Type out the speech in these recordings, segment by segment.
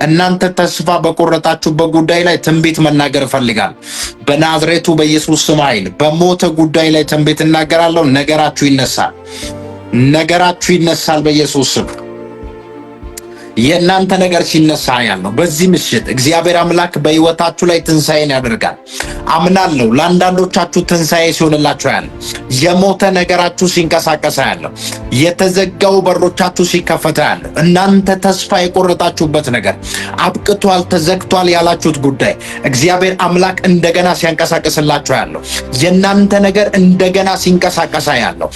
እናንተ ተስፋ በቆረጣችሁበት ጉዳይ ላይ ትንቢት መናገር እፈልጋለሁ። በናዝሬቱ በኢየሱስ ስም ኃይል በሞተ ጉዳይ ላይ ትንቢት እናገራለሁ። ነገራችሁ ይነሳል። ነገራችሁ ይነሳል በኢየሱስ ስም። የእናንተ ነገር ሲነሳ ያለው በዚህ ምሽት እግዚአብሔር አምላክ በሕይወታችሁ ላይ ትንሣኤን ያደርጋል። አምናለሁ። ለአንዳንዶቻችሁ ትንሣኤ ሲሆንላችሁ ያለ የሞተ ነገራችሁ ሲንቀሳቀስ ያለው የተዘጋው በሮቻችሁ ሲከፈታ ያለው እናንተ ተስፋ የቆረጣችሁበት ነገር አብቅቷል፣ ተዘግቷል ያላችሁት ጉዳይ እግዚአብሔር አምላክ እንደገና ሲያንቀሳቀስላችሁ ያለው የእናንተ ነገር እንደገና ሲንቀሳቀስ ያለው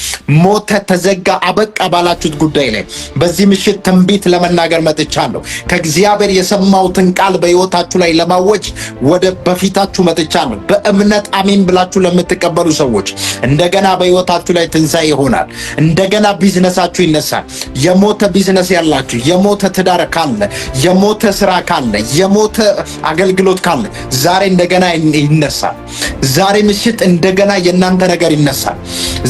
ሞተ፣ ተዘጋ፣ አበቃ ባላችሁት ጉዳይ ላይ በዚህ ምሽት ትንቢት ለመናገር መጥቻለሁ። ከእግዚአብሔር የሰማሁትን ቃል በሕይወታችሁ ላይ ለማወጅ ወደ በፊታችሁ መጥቻለሁ። በእምነት አሜን ብላችሁ ለምትቀበሉ ሰዎች እንደገና በሕይወታችሁ ላይ ትንሣኤ ይሆናል። እንደገና ቢዝነሳችሁ ይነሳል። የሞተ ቢዝነስ ያላችሁ፣ የሞተ ትዳር ካለ፣ የሞተ ስራ ካለ፣ የሞተ አገልግሎት ካለ ዛሬ እንደገና ይነሳል። ዛሬ ምሽት እንደገና የእናንተ ነገር ይነሳል።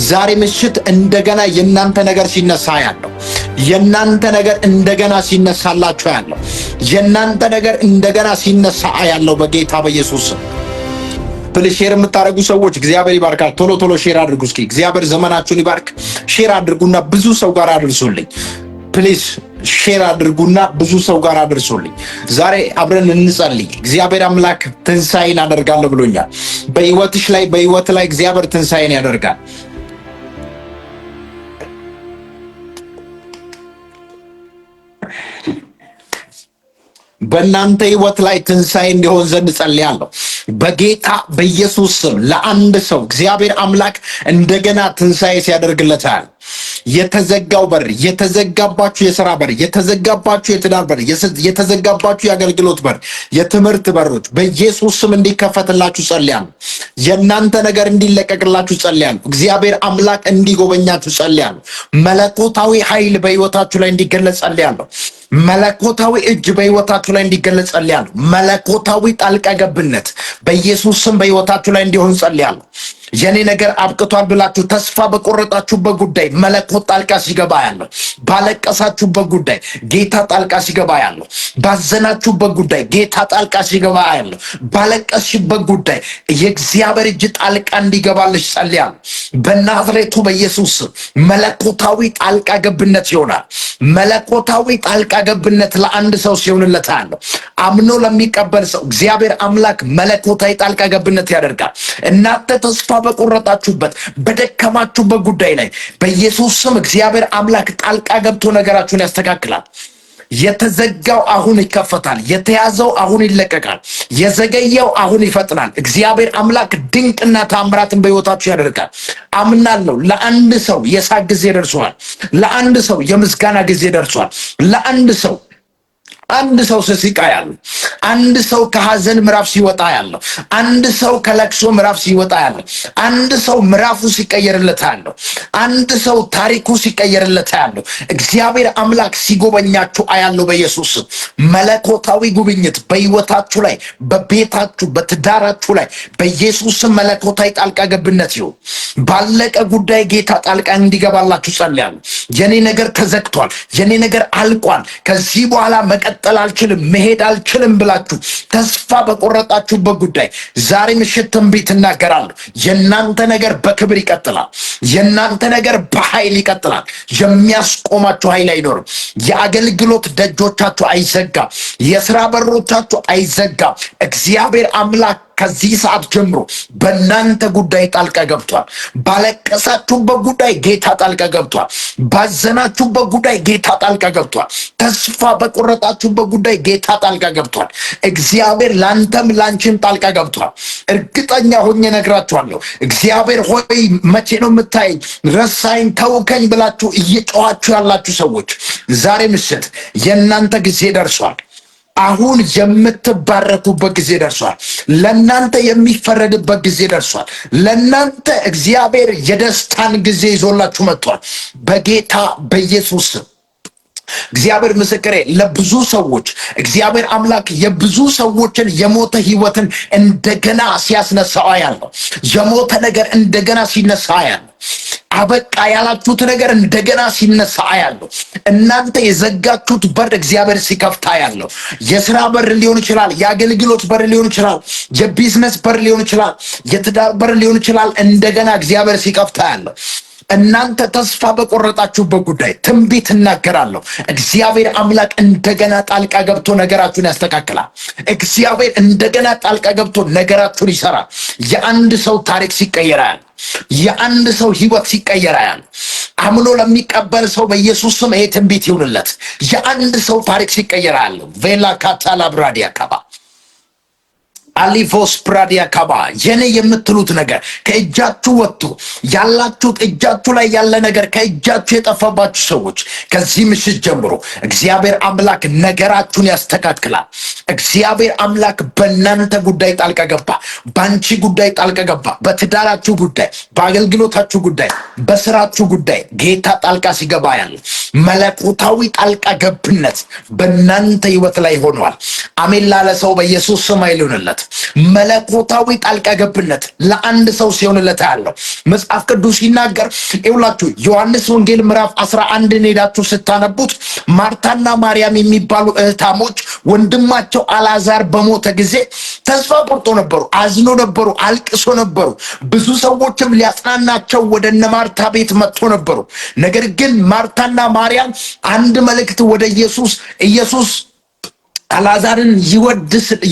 ዛሬ ምሽት እንደገና የእናንተ ነገር ሲነሳ ያለው የእናንተ ነገር እንደገና ሲነሳላችሁ ያለው የእናንተ ነገር እንደገና ሲነሳ ያለው በጌታ በኢየሱስ ስም። ፕሊዝ ሼር የምታደርጉ ሰዎች እግዚአብሔር ይባርካል። ቶሎ ቶሎ ሼር አድርጉ። እስኪ እግዚአብሔር ዘመናችሁን ይባርክ። ሼር አድርጉና ብዙ ሰው ጋር አድርሱልኝ። ፕሊዝ ሼር አድርጉና ብዙ ሰው ጋር አድርሱልኝ። ዛሬ አብረን እንጸልይ። እግዚአብሔር አምላክ ትንሣኤን አደርጋለሁ ብሎኛል። በሕይወትሽ ላይ በሕይወት ላይ እግዚአብሔር ትንሣኤን ያደርጋል። በእናንተ ሕይወት ላይ ትንሣኤ እንዲሆን ዘንድ ጸልያለሁ በጌታ በኢየሱስ ስም። ለአንድ ሰው እግዚአብሔር አምላክ እንደገና ትንሣኤ ሲያደርግለታል። የተዘጋው በር፣ የተዘጋባችሁ የሥራ በር፣ የተዘጋባችሁ የትዳር በር፣ የተዘጋባችሁ የአገልግሎት በር፣ የትምህርት በሮች በኢየሱስ ስም እንዲከፈትላችሁ ጸልያለሁ። የእናንተ ነገር እንዲለቀቅላችሁ ጸልያለሁ። እግዚአብሔር አምላክ እንዲጎበኛችሁ ጸልያለሁ። መለኮታዊ ኃይል በሕይወታችሁ ላይ እንዲገለጽ ጸልያለሁ። መለኮታዊ እጅ በሕይወታችሁ ላይ እንዲገለጽ ጸልያለሁ። መለኮታዊ ጣልቃ ገብነት በኢየሱስ ስም በሕይወታችሁ ላይ እንዲሆን ጸልያለሁ። የኔ ነገር አብቅቷል ብላችሁ ተስፋ በቆረጣችሁበት ጉዳይ መለኮት ጣልቃ ሲገባ ያለው፣ ባለቀሳችሁበት ጉዳይ ጌታ ጣልቃ ሲገባ ያለው፣ ባዘናችሁበት ጉዳይ ጌታ ጣልቃ ሲገባ ያለው፣ ባለቀስሽበት ጉዳይ የእግዚአብሔር እጅ ጣልቃ እንዲገባልሽ ጸልያለሁ። በናዝሬቱ በኢየሱስ መለኮታዊ ጣልቃ ገብነት ይሆናል። መለኮታዊ ጣልቃ ገብነት ለአንድ ሰው ሲሆንለት ያለው አምኖ ለሚቀበል ሰው እግዚአብሔር አምላክ መለኮታዊ ጣልቃ ገብነት ያደርጋል። እናንተ ተስፋ በቆረጣችሁበት በደከማችሁበት ጉዳይ ላይ በኢየሱስ ስም እግዚአብሔር አምላክ ጣልቃ ገብቶ ነገራችሁን ያስተካክላል። የተዘጋው አሁን ይከፈታል። የተያዘው አሁን ይለቀቃል። የዘገየው አሁን ይፈጥናል። እግዚአብሔር አምላክ ድንቅና ታምራትን በሕይወታችሁ ያደርጋል። አምናለሁ። ለአንድ ሰው የሳቅ ጊዜ ደርሷል። ለአንድ ሰው የምስጋና ጊዜ ደርሷል። ለአንድ ሰው አንድ ሰው ሲስቃ ያለው፣ አንድ ሰው ከሐዘን ምዕራፍ ሲወጣ ያለው፣ አንድ ሰው ከለቅሶ ምዕራፍ ሲወጣ ያለው፣ አንድ ሰው ምዕራፉ ሲቀየርለት ያለው፣ አንድ ሰው ታሪኩ ሲቀየርለት ያለው እግዚአብሔር አምላክ ሲጎበኛችሁ አያለው። በኢየሱስ መለኮታዊ ጉብኝት በሕይወታችሁ ላይ፣ በቤታችሁ፣ በትዳራችሁ ላይ በኢየሱስ መለኮታዊ ጣልቃ ገብነት ይሁን። ባለቀ ጉዳይ ጌታ ጣልቃ እንዲገባላችሁ ጸልያለሁ። የኔ ነገር ተዘግቷል፣ የኔ ነገር አልቋል፣ ከዚህ በኋላ መቀጠል አልችልም፣ መሄድ አልችልም ብላችሁ ተስፋ በቆረጣችሁበት ጉዳይ ዛሬ ምሽት ትንቢት እናገራለሁ። የእናንተ ነገር በክብር ይቀጥላል። የእናንተ ነገር በኃይል ይቀጥላል። የሚያስቆማችሁ ኃይል አይኖርም። የአገልግሎት ደጆቻችሁ አይዘጋም። የሥራ በሮቻችሁ አይዘጋም። እግዚአብሔር አምላክ ከዚህ ሰዓት ጀምሮ በእናንተ ጉዳይ ጣልቃ ገብቷል። ባለቀሳችሁበት ጉዳይ ጌታ ጣልቃ ገብቷል። ባዘናችሁበት ጉዳይ ጌታ ጣልቃ ገብቷል። ተስፋ በቆረጣችሁበት ጉዳይ ጌታ ጣልቃ ገብቷል። እግዚአብሔር ላንተም ላንቺም ጣልቃ ገብቷል። እርግጠኛ ሆኜ ነግራችኋለሁ። እግዚአብሔር ሆይ መቼ ነው የምታየኝ፣ ረሳኝ፣ ተውከኝ ብላችሁ እየጮኻችሁ ያላችሁ ሰዎች ዛሬ ምሽት የእናንተ ጊዜ ደርሷል። አሁን የምትባረኩበት ጊዜ ደርሷል። ለናንተ የሚፈረድበት ጊዜ ደርሷል። ለናንተ እግዚአብሔር የደስታን ጊዜ ይዞላችሁ መጥቷል። በጌታ በኢየሱስ እግዚአብሔር ምስክሬ፣ ለብዙ ሰዎች እግዚአብሔር አምላክ የብዙ ሰዎችን የሞተ ህይወትን እንደገና ሲያስነሳ ያለው፣ የሞተ ነገር እንደገና ሲነሳ ያለው አበቃ ያላችሁት ነገር እንደገና ሲነሳ አያለሁ። እናንተ የዘጋችሁት በር እግዚአብሔር ሲከፍታ ያለው የስራ በር ሊሆን ይችላል፣ የአገልግሎት በር ሊሆን ይችላል፣ የቢዝነስ በር ሊሆን ይችላል፣ የትዳር በር ሊሆን ይችላል። እንደገና እግዚአብሔር ሲከፍታ ያለው እናንተ ተስፋ በቆረጣችሁበት ጉዳይ ትንቢት እናገራለሁ። እግዚአብሔር አምላክ እንደገና ጣልቃ ገብቶ ነገራችሁን ያስተካክላል። እግዚአብሔር እንደገና ጣልቃ ገብቶ ነገራችሁን ይሰራል። የአንድ ሰው ታሪክ ሲቀየራል፣ የአንድ ሰው ህይወት ሲቀየራል። አምኖ ለሚቀበል ሰው በኢየሱስ ስም ይሄ ትንቢት ይሁንለት። የአንድ ሰው ታሪክ ሲቀየራል። ቬላ ካታላ ብራዲያ ካባ አሊፎስ ፕራዲያ ካባ የኔ የምትሉት ነገር ከእጃችሁ ወጥቶ ያላችሁት እጃችሁ ላይ ያለ ነገር ከእጃችሁ የጠፋባችሁ ሰዎች ከዚህ ምሽት ጀምሮ እግዚአብሔር አምላክ ነገራችሁን ያስተካክላል። እግዚአብሔር አምላክ በእናንተ ጉዳይ ጣልቃ ገባ፣ በአንቺ ጉዳይ ጣልቃ ገባ፣ በትዳራችሁ ጉዳይ፣ በአገልግሎታችሁ ጉዳይ፣ በስራችሁ ጉዳይ ጌታ ጣልቃ ሲገባ ያለ መለኮታዊ ጣልቃ ገብነት በእናንተ ህይወት ላይ ሆኗል። አሜን ላለ ሰው በኢየሱስ ስም ይሁንለት። መለኮታዊ ጣልቃ ገብነት ለአንድ ሰው ሲሆንለት ያለው መጽሐፍ ቅዱስ ሲናገር ይውላችሁ ዮሐንስ ወንጌል ምዕራፍ 11 ሄዳችሁ ስታነቡት ማርታና ማርያም የሚባሉ እህታሞች ወንድማቸው አልዓዛር በሞተ ጊዜ ተስፋ ቆርጦ ነበሩ፣ አዝኖ ነበሩ፣ አልቅሶ ነበሩ። ብዙ ሰዎችም ሊያጽናናቸው ወደ እነ ማርታ ቤት መጥቶ ነበሩ። ነገር ግን ማርታና ማርያም አንድ መልእክት ወደ ኢየሱስ አልዓዛርን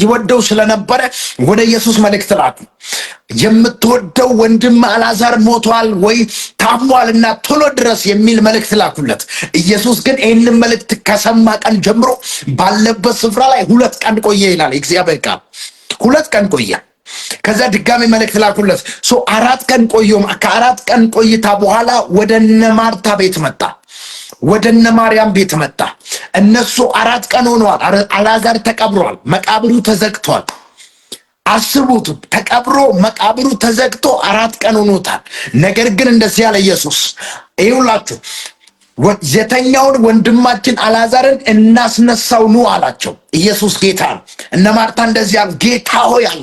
ይወደው ስለነበረ ወደ ኢየሱስ መልእክት ላኩ። የምትወደው ወንድም አልዓዛር ሞቷል ወይ ታሟልና ቶሎ ድረስ የሚል መልእክት ላኩለት። ኢየሱስ ግን ይህንን መልእክት ከሰማ ቀን ጀምሮ ባለበት ስፍራ ላይ 2 ቀን ቆየ ይላል እግዚአብሔር ቃል። 2 ቀን ቆየ። ከዛ ድጋሚ መልእክት ላኩለት። 4 ቀን ቆየም። ከ4 ቀን ቆይታ በኋላ ወደ እነ ማርታ ቤት መጣ፣ ወደ እነ ማርያም ቤት መጣ። እነሱ 4 ቀን ሆነዋል። አልዓዛር ተቀብሯል፣ መቃብሩ ተዘግቷል። አስቡት፣ ተቀብሮ መቃብሩ ተዘግቶ 4 ቀን ሆኖታል። ነገር ግን እንደዚህ ያለ ኢየሱስ ይውላችሁ የተኛውን ወንድማችን አልዓዛርን እናስነሳው ኑ አላቸው። ኢየሱስ ጌታ ነው። እነ ማርታ እንደዚህ ያሉ ጌታ ሆይ አሉ፣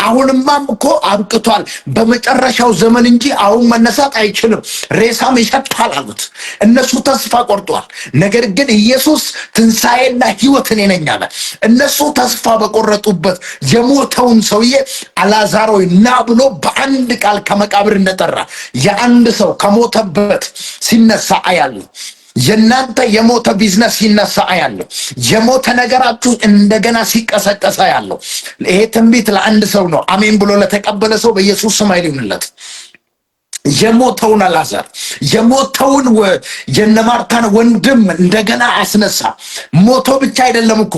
አሁንማም እኮ አብቅቷል፣ በመጨረሻው ዘመን እንጂ አሁን መነሳት አይችልም፣ ሬሳም ይሸታል አሉት። እነሱ ተስፋ ቆርጧል። ነገር ግን ኢየሱስ ትንሣኤና ሕይወት እኔ ነኝ አለ። እነሱ ተስፋ በቆረጡበት የሞተውን ሰውዬ አልዓዛር ሆይ ና ብሎ በአንድ ቃል ከመቃብር እንደጠራ የአንድ ሰው ከሞተበት ሲነሳ አያለሁ። የእናንተ የሞተ ቢዝነስ ሲነሳ አያለሁ። የሞተ ነገራችሁ እንደገና ሲቀሰቀሰ አያለሁ። ይሄ ትንቢት ለአንድ ሰው ነው። አሜን ብሎ ለተቀበለ ሰው በኢየሱስ ስም ይሁንለት። የሞተውን አልዓዛር የሞተውን የነማርታን ወንድም እንደገና አስነሳ። ሞቶ ብቻ አይደለም እኮ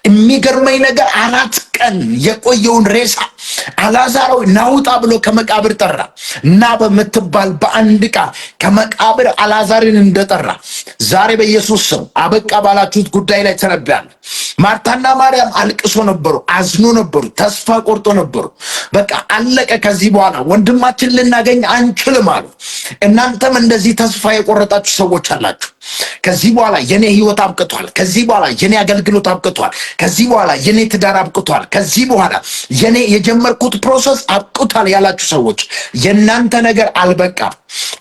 የሚገርመኝ ነገር 4 ቀን የቆየውን ሬሳ አልዓዛር ናውጣ ብሎ ከመቃብር ጠራ እና በምትባል በአንድ ቃል ከመቃብር አልዓዛርን እንደጠራ ዛሬ በኢየሱስ ስም አበቃ ባላችሁት ጉዳይ ላይ ተነብያለሁ። ማርታና ማርያም አልቅሶ ነበሩ፣ አዝኖ ነበሩ፣ ተስፋ ቆርጦ ነበሩ። በቃ አለቀ፣ ከዚህ በኋላ ወንድማችን ልናገኝ አንችልም አሉ። እናንተም እንደዚህ ተስፋ የቆረጣችሁ ሰዎች አላችሁ። ከዚህ በኋላ የኔ ህይወት አብቅቷል፣ ከዚህ በኋላ የኔ አገልግሎት አብቅቷል፣ ከዚህ በኋላ የኔ ትዳር አብቅቷል፣ ከዚህ በኋላ የኔ የጀመርኩት ፕሮሰስ አብቅቷል ያላችሁ ሰዎች የእናንተ ነገር አልበቃም፣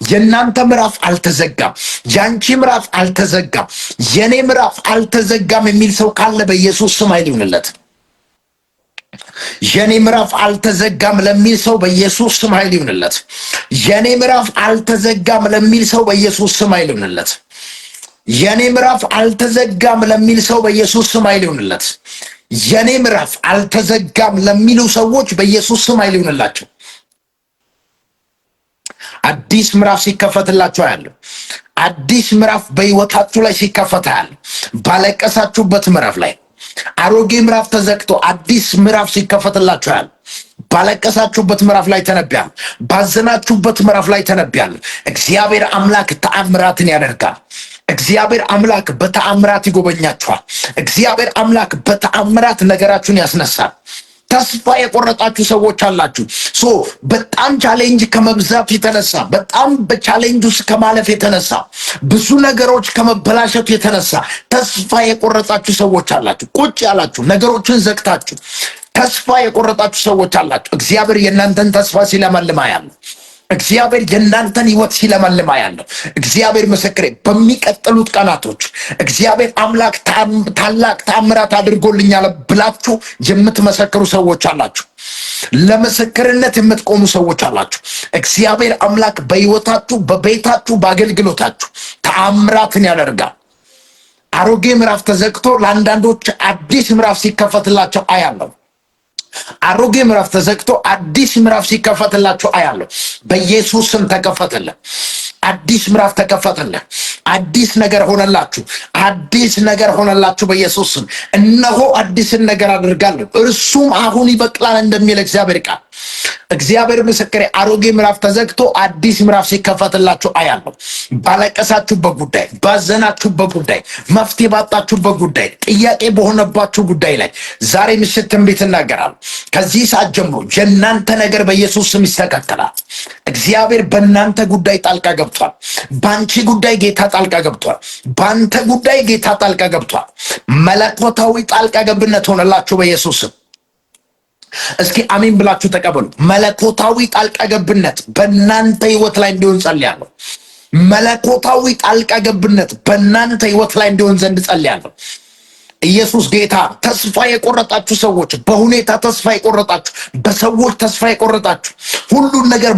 የእናንተ ምዕራፍ አልተዘጋም፣ ያንቺ ምዕራፍ አልተዘጋም፣ የኔ ምዕራፍ አልተዘጋም የሚል ሰው ካለ በኢየሱስ ስም ይሁንለት። የኔ ምዕራፍ አልተዘጋም ለሚል ሰው በኢየሱስ ስም ይሁንለት። የኔ ምዕራፍ አልተዘጋም ለሚል ሰው በኢየሱስ ስም ይሁንለት። የኔ ምዕራፍ አልተዘጋም ለሚል ሰው በኢየሱስ ስም ይሁንለት። የኔ ምዕራፍ አልተዘጋም ለሚሉ ሰዎች በኢየሱስ ስም ይሁንላቸው። አዲስ ምዕራፍ ሲከፈትላችሁ ያለው አዲስ ምዕራፍ በህይወታችሁ ላይ ሲከፈት ያለው ባለቀሳችሁበት ምዕራፍ ላይ አሮጌ ምዕራፍ ተዘግቶ አዲስ ምዕራፍ ሲከፈትላችሁ ያለው ባለቀሳችሁበት ምዕራፍ ላይ ተነብያለሁ። ባዘናችሁበት ምዕራፍ ላይ ተነብያለሁ። እግዚአብሔር አምላክ ተአምራትን ያደርጋል። እግዚአብሔር አምላክ በተአምራት ይጎበኛችኋል። እግዚአብሔር አምላክ በተአምራት ነገራችሁን ያስነሳል። ተስፋ የቆረጣችሁ ሰዎች አላችሁ። በጣም ቻሌንጅ ከመብዛት የተነሳ በጣም በቻሌንጅ ውስጥ ከማለፍ የተነሳ ብዙ ነገሮች ከመበላሸቱ የተነሳ ተስፋ የቆረጣችሁ ሰዎች አላችሁ። ቁጭ ያላችሁ ነገሮችን ዘግታችሁ ተስፋ የቆረጣችሁ ሰዎች አላችሁ። እግዚአብሔር የእናንተን ተስፋ ሲለመልማ ያለው እግዚአብሔር የእናንተን ህይወት ሲለመልማ ያለው እግዚአብሔር ምስክሬ፣ በሚቀጥሉት ቀናቶች እግዚአብሔር አምላክ ታላቅ ተአምራት አድርጎልኛል ብላችሁ የምትመሰክሩ ሰዎች አላችሁ። ለምስክርነት የምትቆሙ ሰዎች አላችሁ። እግዚአብሔር አምላክ በህይወታችሁ፣ በቤታችሁ፣ በአገልግሎታችሁ ተአምራትን ያደርጋል። አሮጌ ምዕራፍ ተዘግቶ ለአንዳንዶች አዲስ ምዕራፍ ሲከፈትላቸው አያለሁ። አሮጌ ምዕራፍ ተዘግቶ አዲስ ምዕራፍ ሲከፈትላችሁ አያለሁ። በኢየሱስ ስም ተከፈተልህ። አዲስ ምዕራፍ ተከፈተልህ። አዲስ ነገር ሆነላችሁ። አዲስ ነገር ሆነላችሁ በኢየሱስ ስም። እነሆ አዲስን ነገር አድርጋለሁ እርሱም አሁን ይበቅላል እንደሚል እግዚአብሔር ቃል። እግዚአብሔር ምስክሬ፣ አሮጌ ምዕራፍ ተዘግቶ አዲስ ምዕራፍ ሲከፈትላችሁ አያለሁ። ባለቀሳችሁበት ጉዳይ፣ ባዘናችሁበት ጉዳይ፣ መፍትሄ ባጣችሁበት ጉዳይ፣ ጥያቄ በሆነባችሁ ጉዳይ ላይ ዛሬ ምሽት ትንቢት እናገራለሁ። ከዚህ ሰዓት ጀምሮ የእናንተ ነገር በኢየሱስ ስም ይስተካከላል። እግዚአብሔር በእናንተ ጉዳይ ጣልቃ ገብቷል። በአንቺ ጉዳይ ጌታ ጣልቃ ገብቷል። በአንተ ጉዳይ ጌታ ጣልቃ ገብቷል። መለኮታዊ ጣልቃ ገብነት ሆነላችሁ በኢየሱስ ስም። እስኪ አሜን ብላችሁ ተቀበሉ። መለኮታዊ ጣልቃ ገብነት በእናንተ ህይወት ላይ እንዲሆን ጸልያለሁ። መለኮታዊ ጣልቃ ገብነት በእናንተ ህይወት ላይ እንዲሆን ዘንድ ጸልያለሁ። ኢየሱስ ጌታ። ተስፋ የቆረጣችሁ ሰዎች፣ በሁኔታ ተስፋ የቆረጣችሁ፣ በሰዎች ተስፋ የቆረጣችሁ፣ ሁሉን ነገር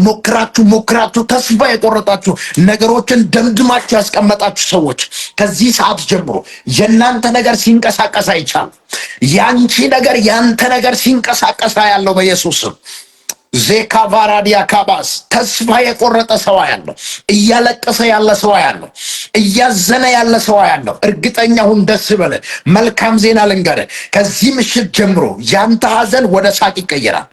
ሞክራችሁ ተስፋ የቆረጣችሁ፣ ነገሮችን ደምድማችሁ ያስቀመጣችሁ ሰዎች ከዚህ ሰዓት ጀምሮ የእናንተ ነገር ሲንቀሳቀስ አይቻልም። ያንቺ ነገር፣ ያንተ ነገር ሲንቀሳቀስ ያለው በኢየሱስ ስም። ዜካቫራዲያ ካባስ ተስፋ የቆረጠ ሰው ያለው፣ እያለቀሰ ያለ ሰው ያለው፣ እያዘነ ያለ ሰው ያለው፣ እርግጠኛ ሁን፣ ደስ በለ። መልካም ዜና ልንገርህ፣ ከዚህ ምሽት ጀምሮ ያንተ ሐዘን ወደ ሳቅ ይቀየራል።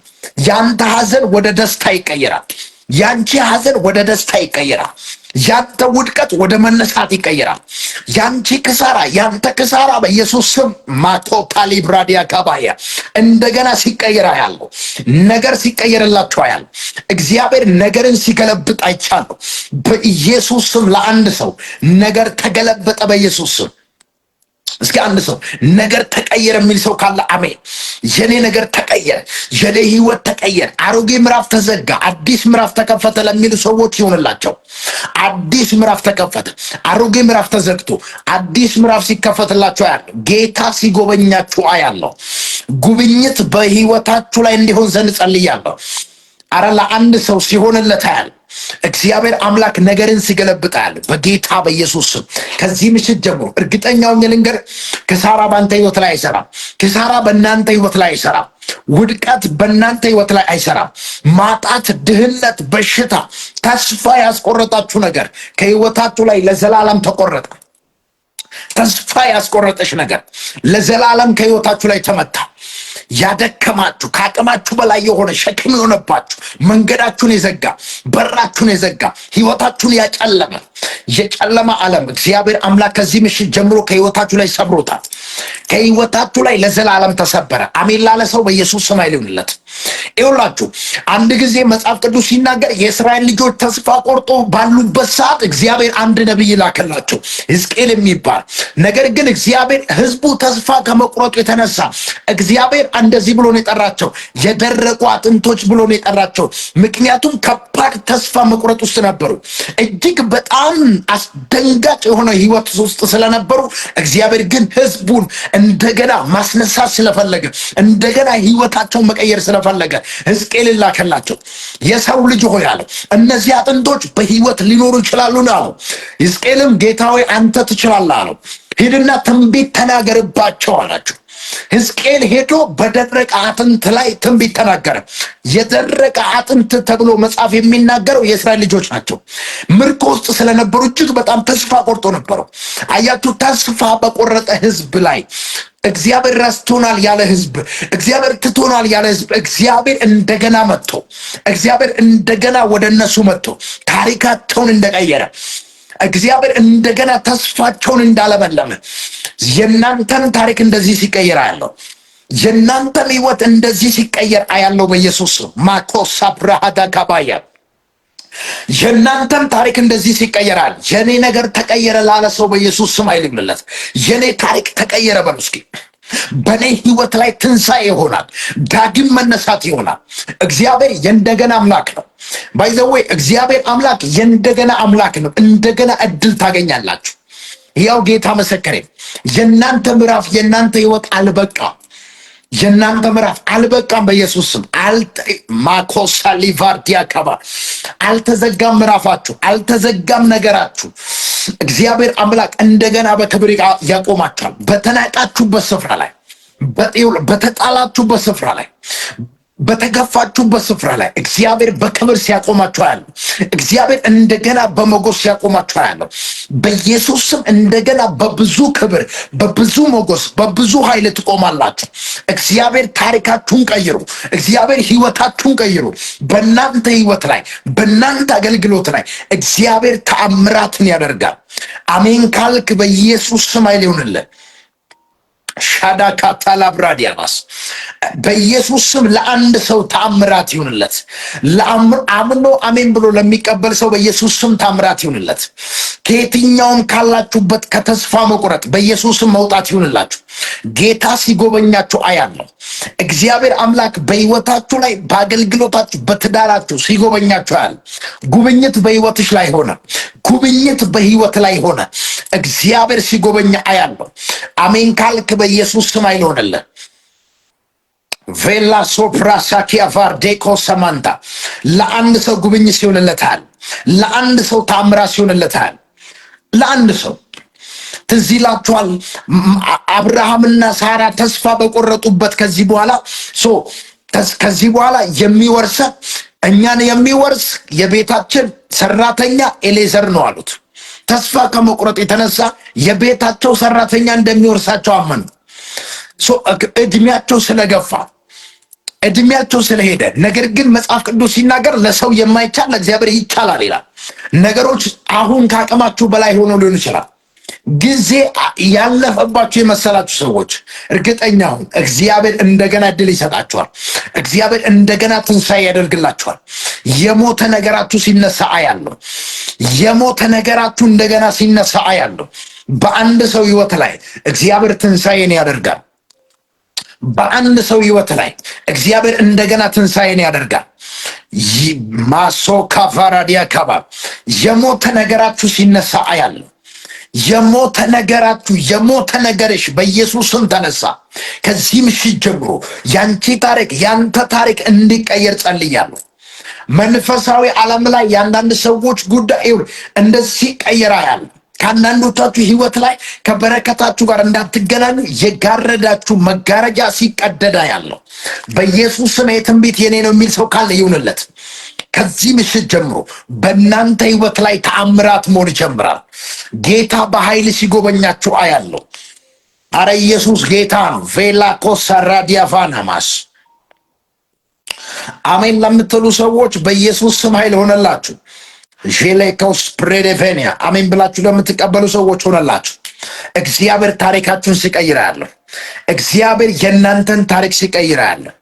ያንተ ሐዘን ወደ ደስታ ይቀየራል። ያንቺ ሐዘን ወደ ደስታ ይቀየራል። ያንተ ውድቀት ወደ መነሳት ይቀየራል። ያንቺ ክሳራ፣ ያንተ ክሳራ በኢየሱስ ስም ማቶፓሊ ብራዲያ ካባያ እንደገና ሲቀየራ ያለው ነገር ሲቀየርላችሁ ያለው እግዚአብሔር ነገርን ሲገለብጥ አይቻለሁ በኢየሱስ ስም። ለአንድ ሰው ነገር ተገለበጠ በኢየሱስ ስም። እስኪ አንድ ሰው ነገር ተቀየረ የሚል ሰው ካለ አሜን። የኔ ነገር ተቀየረ፣ የኔ ህይወት ተቀየረ፣ አሮጌ ምዕራፍ ተዘጋ፣ አዲስ ምዕራፍ ተከፈተ ለሚሉ ሰዎች ይሆንላቸው። አዲስ ምዕራፍ ተከፈተ። አሮጌ ምዕራፍ ተዘግቶ አዲስ ምዕራፍ ሲከፈትላችሁ አያለሁ። ጌታ ሲጎበኛችሁ አያለሁ። ጉብኝት በህይወታችሁ ላይ እንዲሆን ዘንድ ጸልያለሁ። አረ ለአንድ ሰው ሲሆንለት አያለሁ። እግዚአብሔር አምላክ ነገርን ሲገለብጣል በጌታ በኢየሱስ ስም። ከዚህ ምሽት ጀምሮ እርግጠኛው ልንገር፣ ክሳራ በአንተ ህይወት ላይ አይሰራም። ክሳራ በእናንተ ህይወት ላይ አይሰራም። ውድቀት በእናንተ ህይወት ላይ አይሰራም። ማጣት፣ ድህነት፣ በሽታ፣ ተስፋ ያስቆረጣችሁ ነገር ከህይወታችሁ ላይ ለዘላለም ተቆረጠ። ተስፋ ያስቆረጠሽ ነገር ለዘላለም ከህይወታችሁ ላይ ተመታ። ያደከማችሁ፣ ከአቅማችሁ በላይ የሆነ ሸክም የሆነባችሁ፣ መንገዳችሁን የዘጋ፣ በራችሁን የዘጋ፣ ህይወታችሁን ያጨለመ የጨለማ ዓለም እግዚአብሔር አምላክ ከዚህ ምሽት ጀምሮ ከህይወታችሁ ላይ ሰብሮታል። ከህይወታችሁ ላይ ለዘላለም ተሰበረ። አሜን ላለ ሰው በኢየሱስ ስም ይሁንለት። ይኸውላችሁ አንድ ጊዜ መጽሐፍ ቅዱስ ሲናገር የእስራኤል ልጆች ተስፋ ቆርጦ ባሉበት ሰዓት እግዚአብሔር አንድ ነቢይ ላከላቸው፣ ሕዝቅኤል የሚባል። ነገር ግን እግዚአብሔር ህዝቡ ተስፋ ከመቁረጡ የተነሳ እግዚአብሔር እንደዚህ ብሎ ነው የጠራቸው፣ የደረቁ አጥንቶች ብሎ ነው የጠራቸው። ምክንያቱም ከባድ ተስፋ መቁረጥ ውስጥ ነበሩ። እጅግ በጣም አስደንጋጭ የሆነ ህይወት ውስጥ ስለነበሩ እግዚአብሔር ግን ህዝቡን እንደገና ማስነሳት ስለፈለገ፣ እንደገና ህይወታቸውን መቀየር ስለፈለገ ሕዝቅኤልን ላከላቸው። የሰው ልጅ ሆይ አለው፣ እነዚህ አጥንቶች በህይወት ሊኖሩ ይችላሉ ነው አለው። ሕዝቅኤልም ጌታ ሆይ አንተ ትችላለህ አለው። ሂድና ትንቢት ተናገርባቸው አላቸው። ሕዝቅኤል ሄዶ በደረቀ አጥንት ላይ ትንቢት ተናገረ። የደረቀ አጥንት ተብሎ መጽሐፍ የሚናገረው የእስራኤል ልጆች ናቸው። ምርኮ ውስጥ ስለነበሩ እጅግ በጣም ተስፋ ቆርጦ ነበረው። አያችሁ፣ ተስፋ በቆረጠ ህዝብ ላይ እግዚአብሔር ረስቶናል ያለ ህዝብ፣ እግዚአብሔር ትቶናል ያለ ህዝብ እግዚአብሔር እንደገና መጥቶ እግዚአብሔር እንደገና ወደ እነሱ መጥቶ ታሪካቸውን እንደቀየረ እግዚአብሔር እንደገና ተስፋቸውን እንዳለመለመ የእናንተን ታሪክ እንደዚህ ሲቀየር አያለው። የእናንተን ህይወት እንደዚህ ሲቀየር አያለው በኢየሱስ ማኮሳ ብራሃዳ ካባያ የእናንተን ታሪክ እንደዚህ ሲቀየራል። የኔ ነገር ተቀየረ ላለ ሰው በኢየሱስ ስም አይልምለት። የኔ ታሪክ ተቀየረ በሉ እስኪ። በኔ ህይወት ላይ ትንሣኤ ይሆናል። ዳግም መነሳት ይሆናል። እግዚአብሔር የእንደገና አምላክ ነው። ባይዘወይ እግዚአብሔር አምላክ የእንደገና አምላክ ነው። እንደገና እድል ታገኛላችሁ። ያው ጌታ መሰከሬ፣ የእናንተ ምዕራፍ የእናንተ ህይወት አልበቃም። የእናንተ ምዕራፍ አልበቃም። በኢየሱስ ስም ማኮሳ ሊቫርዲያ ካባ አልተዘጋም። ምዕራፋችሁ አልተዘጋም። ነገራችሁ እግዚአብሔር አምላክ እንደገና በክብር ያቆማችኋል። በተናቃችሁበት ስፍራ ላይ፣ በተጣላችሁበት ስፍራ ላይ፣ በተገፋችሁበት ስፍራ ላይ እግዚአብሔር በክብር ሲያቆማችሁ ያለው፣ እግዚአብሔር እንደገና በሞገስ ሲያቆማችሁ ያለው በኢየሱስ ስም እንደገና በብዙ ክብር፣ በብዙ ሞገስ፣ በብዙ ኃይል ትቆማላችሁ። እግዚአብሔር ታሪካችሁን ቀይሩ። እግዚአብሔር ህይወታችሁን ቀይሩ። በእናንተ ህይወት ላይ፣ በእናንተ አገልግሎት ላይ እግዚአብሔር ተአምራትን ያደርጋል። አሜን ካልክ በኢየሱስ ስም ኃይል ይሁንልህ። ሻዳካ ታላብራዲያማስ በኢየሱስ ስም ለአንድ ሰው ተአምራት ይሁንለት። አምኖ አሜን ብሎ ለሚቀበል ሰው በኢየሱስ ስም ተአምራት ይሁንለት። ከየትኛውም ካላችሁበት ከተስፋ መቁረጥ በኢየሱስ ስም መውጣት ይሁንላችሁ። ጌታ ሲጎበኛችሁ አያለሁ። እግዚአብሔር አምላክ በህይወታችሁ ላይ፣ በአገልግሎታችሁ፣ በትዳራችሁ ሲጎበኛችሁ አያለሁ። ጉብኝት በህይወትሽ ላይ ሆነ። ጉብኝት በህይወት ላይ ሆነ። እግዚአብሔር ሲጎበኛ አያለሁ። አሜን ካልክ በኢየሱስ ስም አይሆንልህ። ቬላ ሶፕራሳኪያ ቫርዴኮ ሰማንታ ለአንድ ሰው ጉብኝት ሲሆንለታል። ለአንድ ሰው ታምራ ሲሆንለታል። ለአንድ ሰው ትዝ ይላችኋል፣ አብርሃምና ሳራ ተስፋ በቆረጡበት ከዚህ በኋላ የሚወርሰ እኛን የሚወርስ የቤታችን ሰራተኛ ኤሌዘር ነው አሉት። ተስፋ ከመቁረጥ የተነሳ የቤታቸው ሰራተኛ እንደሚወርሳቸው አመኑ። እድሜያቸው ስለገፋ፣ እድሜያቸው ስለሄደ፣ ነገር ግን መጽሐፍ ቅዱስ ሲናገር ለሰው የማይቻል ለእግዚአብሔር ይቻላል ይላል። ነገሮች አሁን ከአቅማችሁ በላይ ሆኖ ሊሆን ይችላል። ጊዜ ያለፈባችሁ የመሰላችሁ ሰዎች እርግጠኛ ሁን፣ እግዚአብሔር እንደገና እድል ይሰጣችኋል። እግዚአብሔር እንደገና ትንሣኤ ያደርግላችኋል። የሞተ ነገራችሁ ሲነሳ አያለሁ። የሞተ ነገራችሁ እንደገና ሲነሳ አያለሁ። በአንድ ሰው ህይወት ላይ እግዚአብሔር ትንሣኤን ያደርጋል። በአንድ ሰው ህይወት ላይ እግዚአብሔር እንደገና ትንሣኤን ያደርጋል። ማሶ ካፋራዲያ ካባ የሞተ ነገራችሁ ሲነሳ አያለሁ። የሞተ ነገራችሁ፣ የሞተ ነገርሽ በኢየሱስ ስም ተነሳ። ከዚህ ምሽት ጀምሮ ያንቺ ታሪክ፣ ያንተ ታሪክ እንዲቀየር ጸልያለሁ። መንፈሳዊ ዓለም ላይ የአንዳንድ ሰዎች ጉዳይ እንደዚህ ቀየራ ያለ ከአንዳንዶቻችሁ ህይወት ላይ ከበረከታችሁ ጋር እንዳትገናኙ የጋረዳችሁ መጋረጃ ሲቀደዳ ያለው በኢየሱስ ስም የትንቢት የኔ ነው የሚል ሰው ካለ ይሁንለት። ከዚህ ምሽት ጀምሮ በእናንተ ህይወት ላይ ተአምራት መሆን ይጀምራል። ጌታ በኃይል ሲጎበኛችሁ አያለሁ። አረ ኢየሱስ ጌታ ነው። ቬላ ኮሳ ራዲያቫናማስ አሜን ለምትሉ ሰዎች በኢየሱስ ስም ኃይል ሆነላችሁ። ጄሌኮስ ፕሬዴቬኒያ አሜን ብላችሁ ለምትቀበሉ ሰዎች ሆነላችሁ። እግዚአብሔር ታሪካችሁን ሲቀይር ያለው፣ እግዚአብሔር የእናንተን ታሪክ ሲቀይር ያለው፣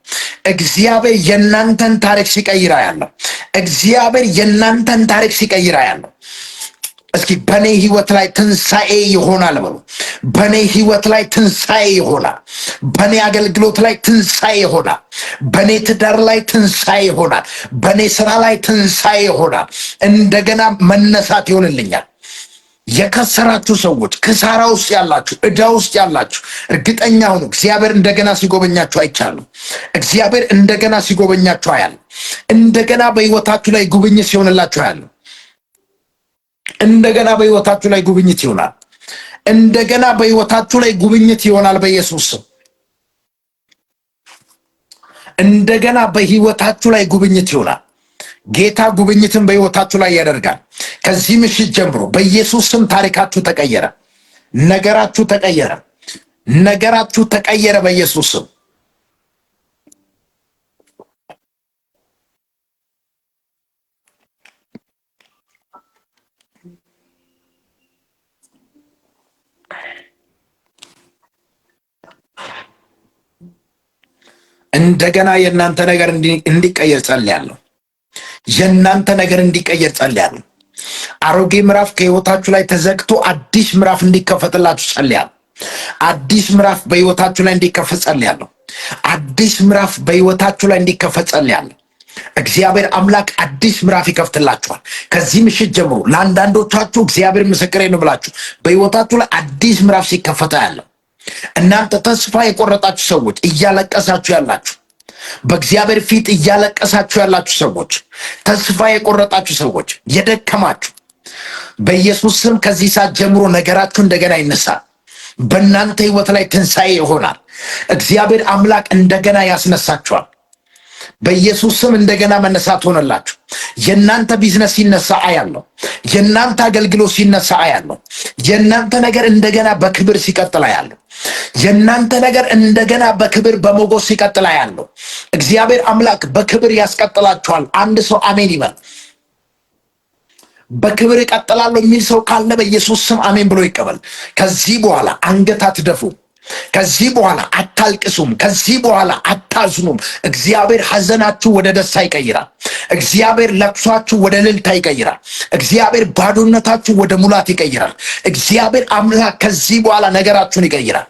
እግዚአብሔር የእናንተን ታሪክ ሲቀይር ያለው፣ እግዚአብሔር የእናንተን ታሪክ ሲቀይር ያለው። እስኪ በኔ ህይወት ላይ ትንሣኤ ይሆናል በሉ። በኔ ህይወት ላይ ትንሣኤ ይሆናል። በኔ አገልግሎት ላይ ትንሣኤ ይሆናል። በኔ ትዳር ላይ ትንሣኤ ይሆናል። በኔ ስራ ላይ ትንሣኤ ይሆናል። እንደገና መነሳት ይሆንልኛል። የከሰራችሁ ሰዎች፣ ክሳራ ውስጥ ያላችሁ፣ ዕዳ ውስጥ ያላችሁ እርግጠኛ ሁኑ፣ እግዚአብሔር እንደገና ሲጎበኛችሁ አይቻለሁ። እግዚአብሔር እንደገና ሲጎበኛችሁ አያለሁ። እንደገና በህይወታችሁ ላይ ጉብኝት ሲሆንላችሁ አያለሁ። እንደገና በህይወታችሁ ላይ ጉብኝት ይሆናል። እንደገና በህይወታችሁ ላይ ጉብኝት ይሆናል በኢየሱስ ስም። እንደገና በህይወታችሁ ላይ ጉብኝት ይሆናል። ጌታ ጉብኝትን በህይወታችሁ ላይ ያደርጋል። ከዚህ ምሽት ጀምሮ በኢየሱስ ስም ታሪካችሁ ተቀየረ። ነገራችሁ ተቀየረ። ነገራችሁ ተቀየረ በኢየሱስ ስም። እንደገና የእናንተ ነገር እንዲቀየር ጸልያለሁ። የእናንተ ነገር እንዲቀየር ጸልያለሁ። አሮጌ ምዕራፍ ከህይወታችሁ ላይ ተዘግቶ አዲስ ምዕራፍ እንዲከፈትላችሁ ጸልያለሁ። አዲስ ምዕራፍ በህይወታችሁ ላይ እንዲከፈት ጸልያለሁ። አዲስ ምዕራፍ በህይወታችሁ ላይ እንዲከፈት ጸልያለሁ። እግዚአብሔር አምላክ አዲስ ምዕራፍ ይከፍትላችኋል። ከዚህ ምሽት ጀምሮ ለአንዳንዶቻችሁ እግዚአብሔር ምስክሬ ነው ብላችሁ በህይወታችሁ ላይ አዲስ ምዕራፍ ሲከፈታ ያለው እናንተ ተስፋ የቆረጣችሁ ሰዎች፣ እያለቀሳችሁ ያላችሁ በእግዚአብሔር ፊት እያለቀሳችሁ ያላችሁ ሰዎች፣ ተስፋ የቆረጣችሁ ሰዎች፣ የደከማችሁ በኢየሱስ ስም ከዚህ ሰዓት ጀምሮ ነገራችሁ እንደገና ይነሳል። በእናንተ ህይወት ላይ ትንሣኤ ይሆናል። እግዚአብሔር አምላክ እንደገና ያስነሳችኋል። በኢየሱስ ስም እንደገና መነሳት ሆነላችሁ። የእናንተ ቢዝነስ ሲነሳ አያለሁ። የእናንተ አገልግሎት ሲነሳ አያለሁ። የእናንተ ነገር እንደገና በክብር ሲቀጥል አያለሁ። የእናንተ ነገር እንደገና በክብር በሞገስ ሲቀጥል አያለሁ። እግዚአብሔር አምላክ በክብር ያስቀጥላችኋል። አንድ ሰው አሜን ይበል። በክብር እቀጥላለሁ የሚል ሰው ካለ በኢየሱስ ስም አሜን ብሎ ይቀበል። ከዚህ በኋላ አንገት አትደፉም። ከዚህ በኋላ አታልቅሱም። ከዚህ በኋላ አታዝኑም። እግዚአብሔር ሐዘናችሁ ወደ ደስታ ይቀይራል። እግዚአብሔር ለቅሷችሁ ወደ እልልታ ይቀይራል። እግዚአብሔር ባዶነታችሁ ወደ ሙላት ይቀይራል። እግዚአብሔር አምላክ ከዚህ በኋላ ነገራችሁን ይቀይራል።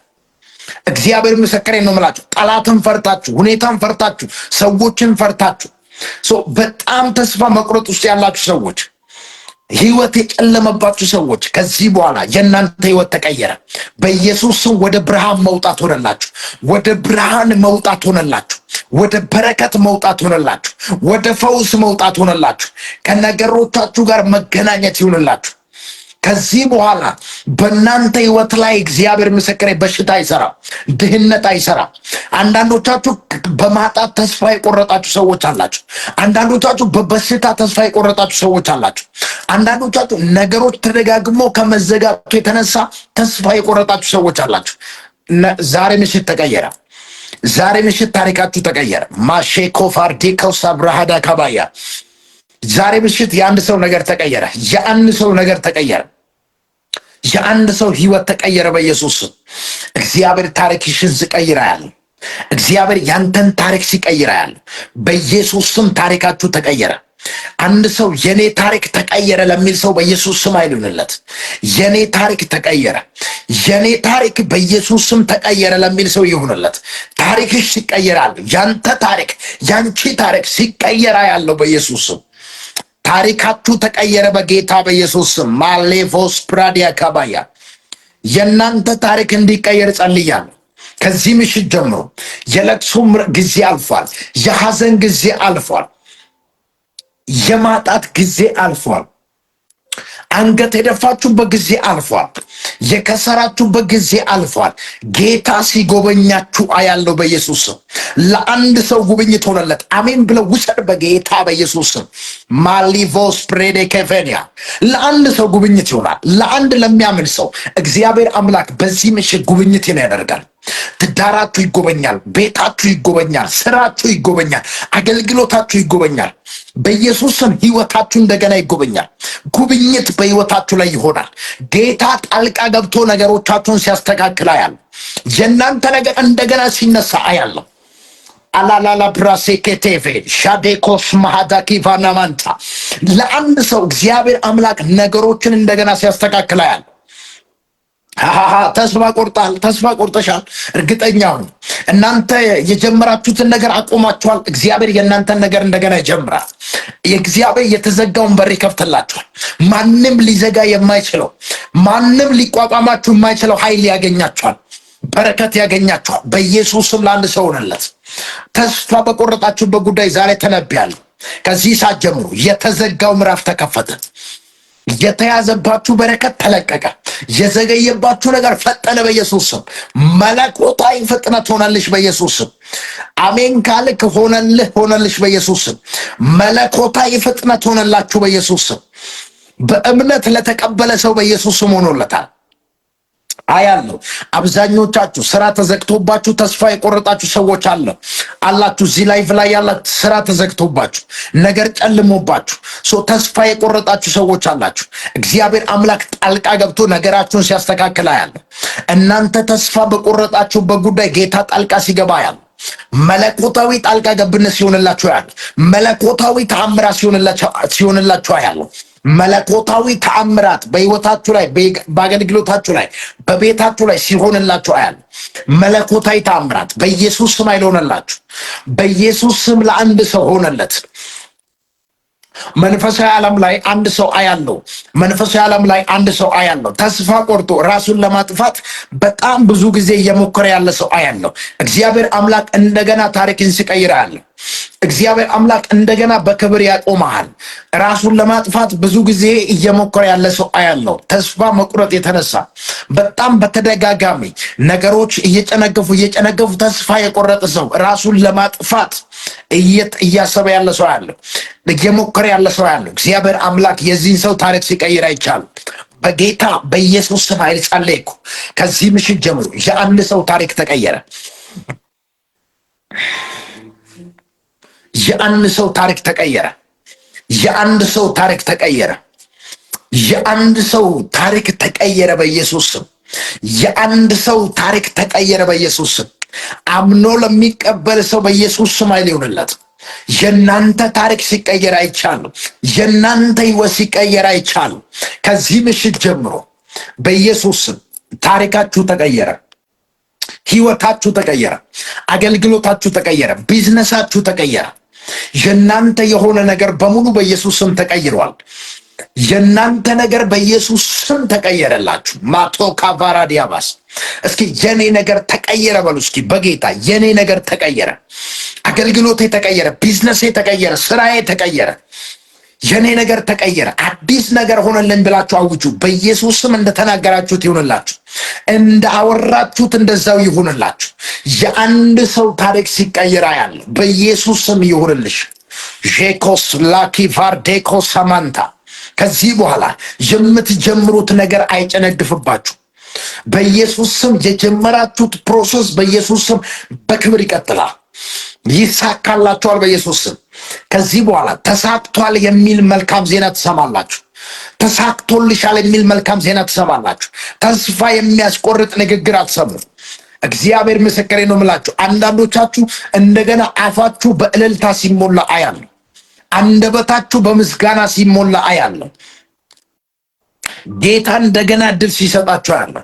እግዚአብሔር ምስክሬ ነው የምላችሁ። ጠላትን ፈርታችሁ፣ ሁኔታን ፈርታችሁ፣ ሰዎችን ፈርታችሁ በጣም ተስፋ መቁረጥ ውስጥ ያላችሁ ሰዎች፣ ህይወት የጨለመባችሁ ሰዎች ከዚህ በኋላ የእናንተ ህይወት ተቀየረ። በኢየሱስ ስም ወደ ብርሃን መውጣት ሆነላችሁ። ወደ ብርሃን መውጣት ሆነላችሁ። ወደ በረከት መውጣት ሆነላችሁ። ወደ ፈውስ መውጣት ሆነላችሁ። ከነገሮቻችሁ ጋር መገናኘት ይሆንላችሁ። ከዚህ በኋላ በእናንተ ህይወት ላይ እግዚአብሔር ምስክሬ በሽታ አይሰራም፣ ድህነት አይሰራም። አንዳንዶቻችሁ በማጣት ተስፋ የቆረጣችሁ ሰዎች አላችሁ። አንዳንዶቻችሁ በበሽታ ተስፋ የቆረጣችሁ ሰዎች አላችሁ። አንዳንዶቻችሁ ነገሮች ተደጋግሞ ከመዘጋቱ የተነሳ ተስፋ የቆረጣችሁ ሰዎች አላችሁ። ዛሬ ምሽት ተቀየረ። ዛሬ ምሽት ታሪካችሁ ተቀየረ። ማሼኮፋር ዲኮሳ ብራሃዳ ካባያ ዛሬ ምሽት የአንድ ሰው ነገር ተቀየረ። የአንድ ሰው ነገር ተቀየረ። የአንድ ሰው ህይወት ተቀየረ። በኢየሱስ እግዚአብሔር ታሪክሽን ሲቀይር ያለ እግዚአብሔር ያንተን ታሪክ ሲቀይር ያለ በኢየሱስ ስም ታሪካችሁ ተቀየረ። አንድ ሰው የኔ ታሪክ ተቀየረ ለሚል ሰው በኢየሱስ ስም አይሉንለት። የኔ ታሪክ ተቀየረ፣ የኔ ታሪክ በኢየሱስ ስም ተቀየረ ለሚል ሰው ይሁንለት። ታሪክሽ ሲቀየራል። ያንተ ታሪክ፣ ያንቺ ታሪክ ሲቀየራ ያለው በኢየሱስ ስም ታሪካችሁ ተቀየረ በጌታ በኢየሱስ ስም። ማሌቮስ ፕራዲያ ካባያ የእናንተ ታሪክ እንዲቀየር ጸልያለሁ። ከዚህ ምሽት ጀምሮ የለቅሶ ጊዜ አልፏል። የሐዘን ጊዜ አልፏል። የማጣት ጊዜ አልፏል። አንገት የደፋችሁበት ጊዜ አልፏል። የከሰራችሁበት ጊዜ አልፏል። ጌታ ሲጎበኛችሁ አያለው በኢየሱስ ስም። ለአንድ ሰው ጉብኝት ሆነለት። አሜን ብለው ውሰድ በጌታ በኢየሱስ ስም። ማሊቮስ ፕሬዴ ኬፌኒያ ለአንድ ሰው ጉብኝት ይሆናል። ለአንድ ለሚያምን ሰው እግዚአብሔር አምላክ በዚህ ምሽት ጉብኝትን ያደርጋል። ትዳራችሁ ይጎበኛል። ቤታችሁ ይጎበኛል። ስራችሁ ይጎበኛል። አገልግሎታችሁ ይጎበኛል። በኢየሱስ ስም ህይወታችሁ እንደገና ይጎበኛል። ጉብኝት በህይወታችሁ ላይ ይሆናል። ጌታ ጣልቃ ገብቶ ነገሮቻችሁን ሲያስተካክል አያለሁ። የእናንተ ነገር እንደገና ሲነሳ አያለሁ። አላላላ ብራሴ ኬቴቬ ሻዴኮስ ማሃዳኪ ቫናማንታ ለአንድ ሰው እግዚአብሔር አምላክ ነገሮችን እንደገና ሲያስተካክል አያለሁ። ተስፋ ቆርጣል፣ ተስፋ ቆርጠሻል። እርግጠኛ ሁኑ። እናንተ የጀመራችሁትን ነገር አቆማችኋል። እግዚአብሔር የእናንተን ነገር እንደገና ይጀምራል። የእግዚአብሔር የተዘጋውን በር ይከፍትላችኋል። ማንም ሊዘጋ የማይችለው፣ ማንም ሊቋቋማችሁ የማይችለው ኃይል ያገኛችኋል። በረከት ያገኛችኋል። በኢየሱስ ስም ለአንድ ሰው ሆነለት። ተስፋ በቆረጣችሁበት ጉዳይ ዛሬ ተነብያለሁ። ከዚህ ሰዓት ጀምሮ የተዘጋው ምዕራፍ ተከፈተ። የተያዘባችሁ በረከት ተለቀቀ። የዘገየባችሁ ነገር ፈጠነ በኢየሱስ ስም። መለኮታዊ ፍጥነት ሆነልሽ በኢየሱስ ስም። አሜን ካልክ ሆነልህ፣ ሆነልሽ በኢየሱስ ስም። መለኮታዊ ፍጥነት ሆነላችሁ በኢየሱስ ስም። በእምነት ለተቀበለ ሰው በኢየሱስ ስም ሆኖለታል። አያለሁ። አብዛኞቻችሁ ስራ ተዘግቶባችሁ ተስፋ የቆረጣችሁ ሰዎች አላችሁ። እዚህ ላይፍ ላይ ያላችሁ ስራ ተዘግቶባችሁ ነገር ጨልሞባችሁ ተስፋ የቆረጣችሁ ሰዎች አላችሁ። እግዚአብሔር አምላክ ጣልቃ ገብቶ ነገራችሁን ሲያስተካክል አያለሁ። እናንተ ተስፋ በቆረጣችሁበት ጉዳይ ጌታ ጣልቃ ሲገባ አያለሁ። መለኮታዊ ጣልቃ ገብነት ሲሆንላችሁ አያለሁ። መለኮታዊ ተአምራት ሲሆንላችሁ አያለሁ። መለኮታዊ ተአምራት በህይወታችሁ ላይ በአገልግሎታችሁ ላይ በቤታችሁ ላይ ሲሆንላችሁ አያለሁ። መለኮታዊ ተአምራት በኢየሱስ ስም አይሆንላችሁ። በኢየሱስ ስም ለአንድ ሰው ሆነለት። መንፈሳዊ ዓለም ላይ አንድ ሰው አያለው። መንፈሳዊ ዓለም ላይ አንድ ሰው አያለው። ተስፋ ቆርጦ ራሱን ለማጥፋት በጣም ብዙ ጊዜ እየሞከረ ያለ ሰው አያለው። እግዚአብሔር አምላክ እንደገና ታሪክን ሲቀይር አያለው። እግዚአብሔር አምላክ እንደገና በክብር ያቆመሃል። ራሱን ለማጥፋት ብዙ ጊዜ እየሞከረ ያለ ሰው አያለው። ተስፋ መቁረጥ የተነሳ በጣም በተደጋጋሚ ነገሮች እየጨነገፉ ተስፋ የቆረጠ ሰው ራሱን ለማጥፋት እያሰበ ያለ ሰው አያለው። እየሞከረ ያለ ሰው አያለው። እግዚአብሔር አምላክ የዚህን ሰው ታሪክ ሲቀይር አይቻልም። በጌታ በኢየሱስ ስም ኃይል ጸለይኩ። ከዚህ ምሽት ጀምሮ የአንድ ሰው ታሪክ ተቀየረ። የአንድ ሰው ታሪክ ተቀየረ። የአንድ ሰው ታሪክ ተቀየረ። የአንድ ሰው ታሪክ ተቀየረ በኢየሱስ ስም። የአንድ ሰው ታሪክ ተቀየረ በኢየሱስ ስም። አምኖ ለሚቀበል ሰው በኢየሱስ ስም ኃይል ይሁንለት። የናንተ ታሪክ ሲቀየር አይቻልም። የናንተ ህይወት ሲቀየር አይቻልም። ከዚህ ምሽት ጀምሮ በኢየሱስ ስም ታሪካችሁ ተቀየረ። ህይወታችሁ ተቀየረ። አገልግሎታችሁ ተቀየረ። ቢዝነሳችሁ ተቀየረ። የናንተ የሆነ ነገር በሙሉ በኢየሱስ ስም ተቀይሯል። የናንተ ነገር በኢየሱስ ስም ተቀየረላችሁ። ማቶ ካቫራ ዲያባስ እስኪ የኔ ነገር ተቀየረ በሉ እስኪ በጌታ የኔ ነገር ተቀየረ። አገልግሎቴ ተቀየረ። ቢዝነሴ ተቀየረ። ስራዬ ተቀየረ። የኔ ነገር ተቀየረ። አዲስ ነገር ሆነልን ብላችሁ አውጁ። በኢየሱስ ስም እንደተናገራችሁት ይሁንላችሁ። እንዳወራችሁት እንደዛው ይሁንላችሁ። የአንድ ሰው ታሪክ ሲቀየር ያለ በኢየሱስ ስም ይሁንልሽ። ጄኮስ ላኪ ቫርዴኮ ሳማንታ ከዚህ በኋላ የምትጀምሩት ነገር አይጨነግፍባችሁ። በኢየሱስ ስም የጀመራችሁት ፕሮሰስ በኢየሱስ ስም በክብር ይቀጥላል። ይሳካላችኋል በኢየሱስ ስም። ከዚህ በኋላ ተሳክቷል የሚል መልካም ዜና ትሰማላችሁ። ተሳክቶልሻል የሚል መልካም ዜና ትሰማላችሁ። ተስፋ የሚያስቆርጥ ንግግር አትሰሙም። እግዚአብሔር ምስክሬ ነው የምላችሁ። አንዳንዶቻችሁ እንደገና አፋችሁ በእልልታ ሲሞላ አያለሁ። አንደበታችሁ በምስጋና ሲሞላ አያለሁ። ጌታ እንደገና ድል ሲሰጣችሁ አያለሁ።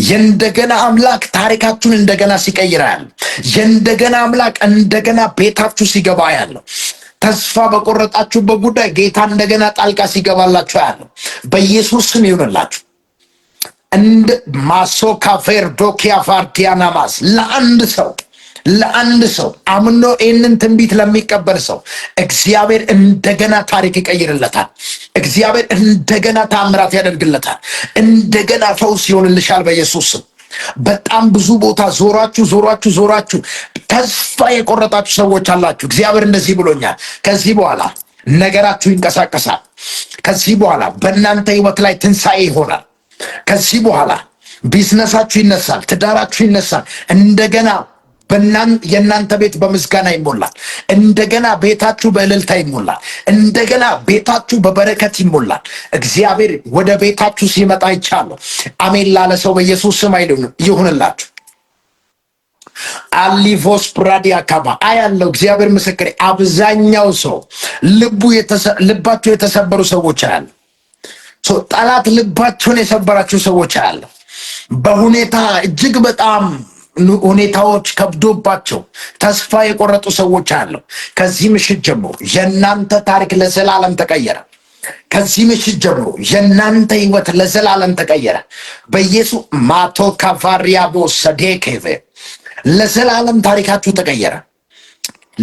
የእንደገና አምላክ ታሪካችሁን እንደገና ሲቀይር አያለሁ። የእንደገና አምላክ እንደገና ቤታችሁ ሲገባ አያለሁ። ተስፋ በቆረጣችሁበት ጉዳይ ጌታ እንደገና ጣልቃ ሲገባላችሁ አያለሁ። በኢየሱስ ስም ይሁንላችሁ። እንደ ማሶካ ቬርዶኪያ ቫርዲያናማስ ለአንድ ሰው አምኖ ይህንን ትንቢት ለሚቀበል ሰው እግዚአብሔር እንደገና ታሪክ ይቀይርለታል። እግዚአብሔር እንደገና ታምራት ያደርግለታል። እንደገና ፈውስ ይሆንልሻል በኢየሱስ ስም። በጣም ብዙ ቦታ ዞራችሁ ተስፋ የቆረጣችሁ ሰዎች አላችሁ። እግዚአብሔር እንደዚህ ብሎኛል፣ ከዚህ በኋላ ነገራችሁ ይንቀሳቀሳል። ከዚህ በኋላ በእናንተ ህይወት ላይ ትንሣኤ ይሆናል። ከዚህ በኋላ ቢዝነሳችሁ ይነሳል፣ ትዳራችሁ ይነሳል። እንደገና የእናንተ ቤት በምስጋና ይሞላል። እንደገና ቤታችሁ በእልልታ ይሞላል። እንደገና ቤታችሁ በበረከት ይሞላል። እግዚአብሔር ወደ ቤታችሁ ሲመጣ ይቻለሁ። አሜን ላለ ሰው በኢየሱስ ስም ይሁንላችሁ። አሊቮስ ፕራዲያ ካባ አያለው። እግዚአብሔር ምስክሬ፣ አብዛኛው ሰው ልባቸው የተሰበሩ ሰዎች አያለ። ጠላት ልባቸውን የሰበራችሁ ሰዎች አያለ። በሁኔታ እጅግ በጣም ሁኔታዎች ከብዶባቸው ተስፋ የቆረጡ ሰዎች አሉ። ከዚህ ምሽት ጀምሮ የእናንተ ታሪክ ለዘላለም ተቀየረ። ከዚህ ምሽት ጀምሮ የእናንተ ህይወት ለዘላለም ተቀየረ በኢየሱስ ማቶ ካቫሪያቦ ሰዴኬቬ ለዘላለም ታሪካችሁ ተቀየረ።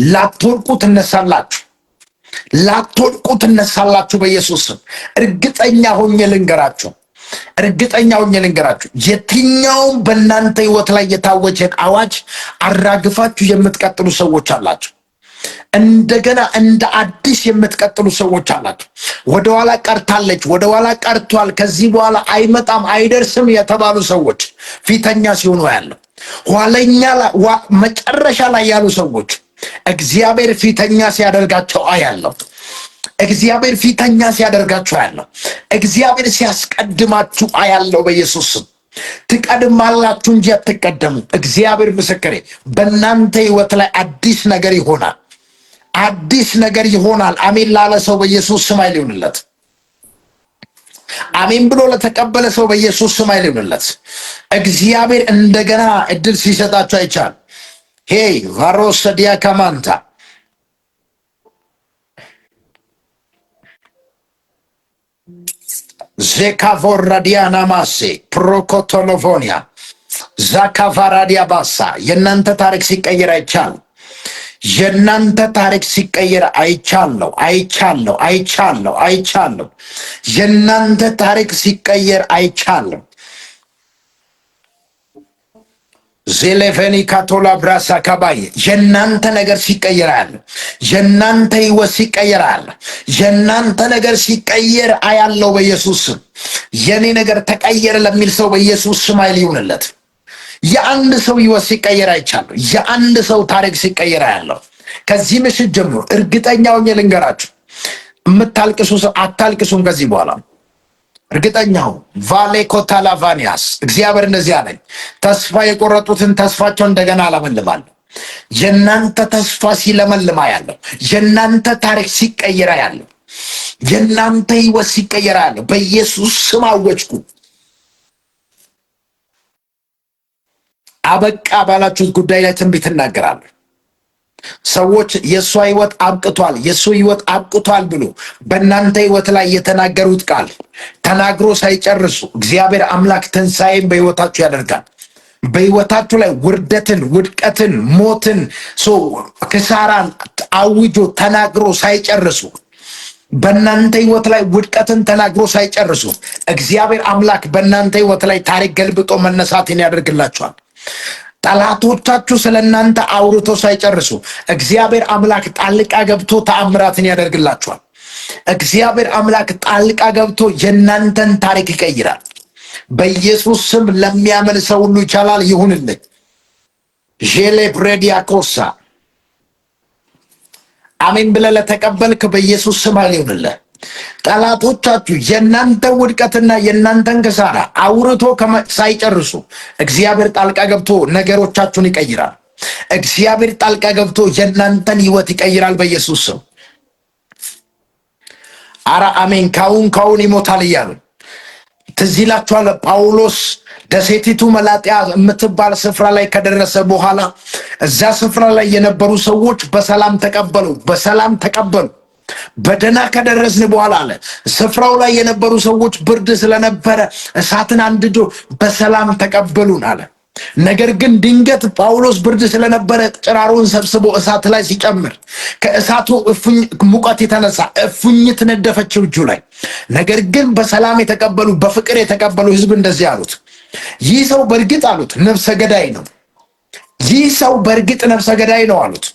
ላትወድቁ ትነሳላችሁ። ላትወድቁ ትነሳላችሁ በኢየሱስ ስም። እርግጠኛ ሆኜ ልንገራችሁ የትኛውም በእናንተ ህይወት ላይ የታወጀን አዋጅ አራግፋችሁ የምትቀጥሉ ሰዎች አላችሁ። እንደገና እንደ አዲስ የምትቀጥሉ ሰዎች አላችሁ። ወደኋላ ቀርታለች፣ ወደኋላ ቀርቷል፣ ከዚህ በኋላ አይመጣም አይደርስም የተባሉ ሰዎች ፊተኛ ሲሆኑ ያለው፣ ኋለኛ መጨረሻ ላይ ያሉ ሰዎች እግዚአብሔር ፊተኛ ሲያደርጋቸው አያለሁ። እግዚአብሔር ፊተኛ ሲያደርጋችሁ አያለሁ። እግዚአብሔር ሲያስቀድማችሁ አያለሁ። በኢየሱስ ስም ትቀድማላችሁ እንጂ አትቀደሙ። እግዚአብሔር ምስክሬ፣ በእናንተ ህይወት ላይ አዲስ ነገር ይሆናል። አዲስ ነገር ይሆናል። አሜን ላለ ሰው በኢየሱስ ስም ይሁንለት። አሜን ብሎ ለተቀበለ ሰው በኢየሱስ ስም አይልምለት። እግዚአብሔር እንደገና እድል ሲሰጣቸው አይቻል። ሄይ ቫሮስ ዲያካማንታ ዜካቮራዲያና ማሴ ፕሮኮቶሎቮኒያ ዛካቫራዲያ ባሳ የእናንተ ታሪክ ሲቀየር አይቻል። የእናንተ ታሪክ ሲቀየር አይቻለሁ። የእናንተ ታሪክ ሲቀየር አይቻለሁ። ዜሌቬኒ ካቶላ ብራሳ ካባይ የእናንተ ነገር ሲቀየር አያለሁ። የእናንተ ህይወት ሲቀየር አያለሁ። የእናንተ ነገር ሲቀየር አያለሁ በኢየሱስ ስም። የኔ ነገር ተቀየረ ለሚል ሰው በኢየሱስ ስም ኃይል ይሁንለት። የአንድ ሰው ህይወት ሲቀየር አይቻለሁ። የአንድ ሰው ታሪክ ሲቀየር አያለሁ። ከዚህ ምሽት ጀምሮ እርግጠኛ ሆኜ ልንገራችሁ፣ የምታልቅሱ ሰው አታልቅሱም ከዚህ በኋላ እርግጠኛው። ቫሌ ኮታላቫኒያስ እግዚአብሔር እንደዚህ አለኝ፣ ተስፋ የቆረጡትን ተስፋቸው እንደገና አለመልማለሁ። የእናንተ ተስፋ ሲለመልማ ያለው፣ የእናንተ ታሪክ ሲቀየራ ያለው፣ የእናንተ ህይወት ሲቀየራ ያለው በኢየሱስ ስም አወጅኩ። አበቃ ባላችሁት ጉዳይ ላይ ትንቢት እናገራለሁ። ሰዎች የእሷ ህይወት አብቅቷል፣ የእሱ ህይወት አብቅቷል ብሎ በእናንተ ህይወት ላይ የተናገሩት ቃል ተናግሮ ሳይጨርሱ እግዚአብሔር አምላክ ትንሣኤን በህይወታችሁ ያደርጋል። በህይወታችሁ ላይ ውርደትን፣ ውድቀትን፣ ሞትን፣ ክሳራን አውጆ ተናግሮ ሳይጨርሱ በእናንተ ህይወት ላይ ውድቀትን ተናግሮ ሳይጨርሱ እግዚአብሔር አምላክ በእናንተ ህይወት ላይ ታሪክ ገልብጦ መነሳትን ያደርግላችኋል። ጠላቶቻችሁ ስለ እናንተ አውርቶ ሳይጨርሱ እግዚአብሔር አምላክ ጣልቃ ገብቶ ተአምራትን ያደርግላችኋል። እግዚአብሔር አምላክ ጣልቃ ገብቶ የእናንተን ታሪክ ይቀይራል። በኢየሱስ ስም ለሚያምን ሰው ሁሉ ይቻላል። ይሁንልኝ። ዤሌ ብሬዲያኮሳ አሜን ብለህ ለተቀበልክ በኢየሱስ ስም ይሁንልህ። ጠላቶቻችሁ የእናንተ ውድቀትና የእናንተን ክሳራ አውርቶ ሳይጨርሱ እግዚአብሔር ጣልቃ ገብቶ ነገሮቻችሁን ይቀይራል። እግዚአብሔር ጣልቃ ገብቶ የእናንተን ህይወት ይቀይራል በኢየሱስ ስም። አረ አሜን። ካሁን ይሞታል እያሉ ትዝ ይላችኋል። ጳውሎስ ደሴቲቱ መላጥያ የምትባል ስፍራ ላይ ከደረሰ በኋላ እዛ ስፍራ ላይ የነበሩ ሰዎች በሰላም ተቀበሉ። በደና ከደረስን በኋላ አለ ስፍራው ላይ የነበሩ ሰዎች ብርድ ስለነበረ እሳትን አንድዶ በሰላም ተቀበሉን አለ። ነገር ግን ድንገት ጳውሎስ ብርድ ስለነበረ ጭራሮን ሰብስቦ እሳት ላይ ሲጨምር ከእሳቱ ሙቀት የተነሳ እፉኝት ነደፈችው እጁ ላይ። ነገር ግን በሰላም የተቀበሉ በፍቅር የተቀበሉ ህዝብ እንደዚህ አሉት፣ ይህ ሰው በእርግጥ አሉት ነፍሰ ገዳይ ነው። ይህ ሰው በእርግጥ ነፍሰ ገዳይ ነው አሉት።